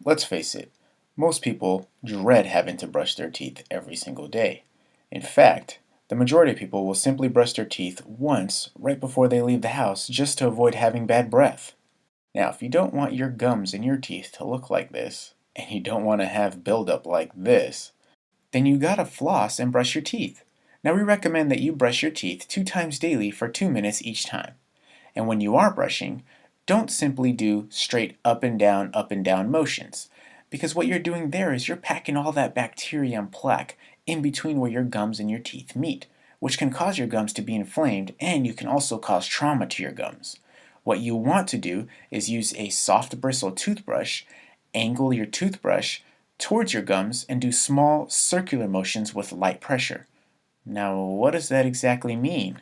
Let's face it, most people dread having to brush their teeth every single day. In fact, the majority of people will simply brush their teeth once right before they leave the house just to avoid having bad breath. Now, if you don't want your gums in your teeth to look like this, and you don't want to have buildup like this, then you gotta floss and brush your teeth. Now, we recommend that you brush your teeth 2 times daily for 2 minutes each time. And when you are brushing, don't simply do straight up and down motions, because what you're doing there is you're packing all that bacteria and plaque in between where your gums and your teeth meet, which can cause your gums to be inflamed, and you can also cause trauma to your gums. What you want to do is use a soft bristle toothbrush, angle your toothbrush towards your gums, and do small circular motions with light pressure. Now, what does that exactly mean?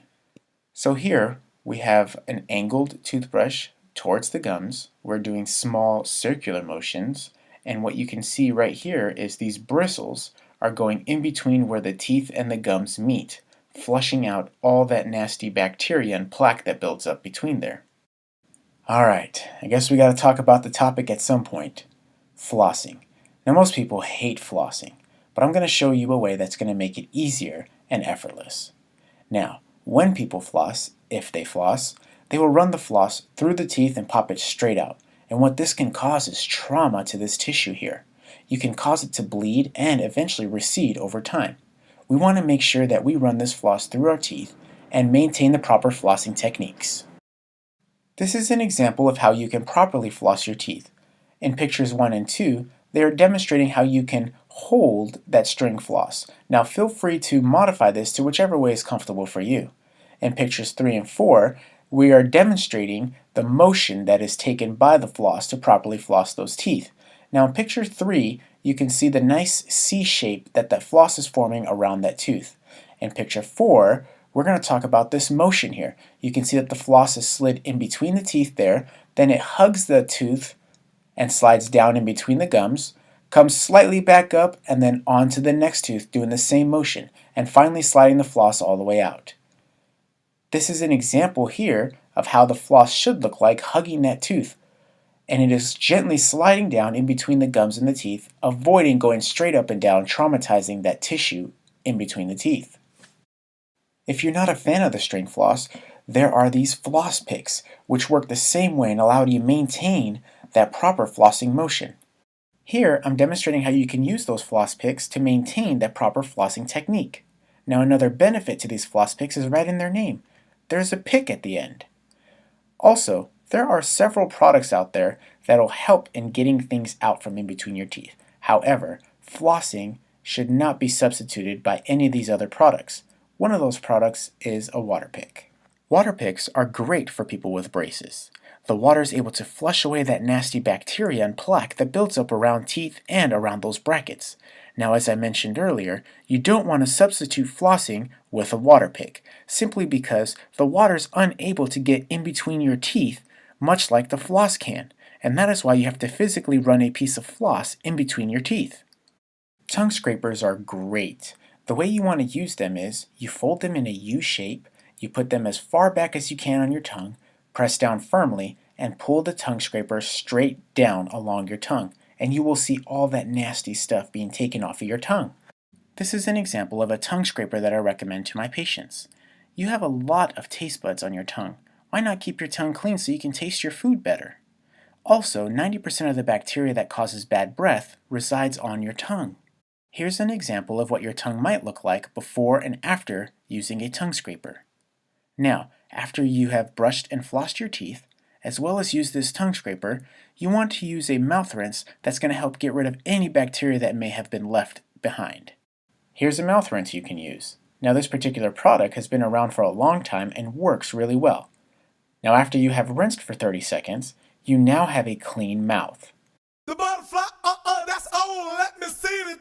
So here we have an angled toothbrush towards the gums. We're doing small circular motions, and what you can see right here is these bristles are going in between where the teeth and the gums meet, flushing out all that nasty bacteria and plaque that builds up between there. Alright, I guess we gotta talk about the topic at some point. Flossing. Now most people hate flossing, but I'm gonna show you a way that's gonna make it easier and effortless. Now, when people floss, if they floss, they will run the floss through the teeth and pop it straight out. And what this can cause is trauma to this tissue here. You can cause it to bleed and eventually recede over time. We want to make sure that we run this floss through our teeth and maintain the proper flossing techniques. This is an example of how you can properly floss your teeth. In pictures 1 and 2, they are demonstrating how you can hold that string floss. Now feel free to modify this to whichever way is comfortable for you. In pictures 3 and 4, we are demonstrating the motion that is taken by the floss to properly floss those teeth. Now in picture 3, you can see the nice C shape that that floss is forming around that tooth. In picture 4, we're going to talk about this motion here. You can see that the floss is slid in between the teeth there, then it hugs the tooth and slides down in between the gums, comes slightly back up, and then onto the next tooth doing the same motion, and finally sliding the floss all the way out. This is an example here of how the floss should look like hugging that tooth, and it is gently sliding down in between the gums and the teeth, avoiding going straight up and down, traumatizing that tissue in between the teeth. If you're not a fan of the string floss, there are these floss picks, which work the same way and allow you to maintain that proper flossing motion. Here, I'm demonstrating how you can use those floss picks to maintain that proper flossing technique. Now, another benefit to these floss picks is right in their name. There's a pick at the end. Also, there are several products out there that'll help in getting things out from in between your teeth. However, flossing should not be substituted by any of these other products. One of those products is a water pick. Water picks are great for people with braces. The water is able to flush away that nasty bacteria and plaque that builds up around teeth and around those brackets. Now, as I mentioned earlier, you don't want to substitute flossing with a water pick, simply because the water is unable to get in between your teeth, much like the floss can, and that is why you have to physically run a piece of floss in between your teeth. Tongue scrapers are great. The way you want to use them is, you fold them in a U shape, you put them as far back as you can on your tongue, press down firmly, and pull the tongue scraper straight down along your tongue, and you will see all that nasty stuff being taken off of your tongue. This is an example of a tongue scraper that I recommend to my patients. You have a lot of taste buds on your tongue. Why not keep your tongue clean so you can taste your food better? Also, 90% of the bacteria that causes bad breath resides on your tongue. Here's an example of what your tongue might look like before and after using a tongue scraper. Now, after you have brushed and flossed your teeth, as well as used this tongue scraper, you want to use a mouth rinse that's going to help get rid of any bacteria that may have been left behind. Here's a mouth rinse you can use. Now, this particular product has been around for a long time and works really well. Now, after you have rinsed for 30 seconds, you now have a clean mouth. The butterfly, that's all. Let me see the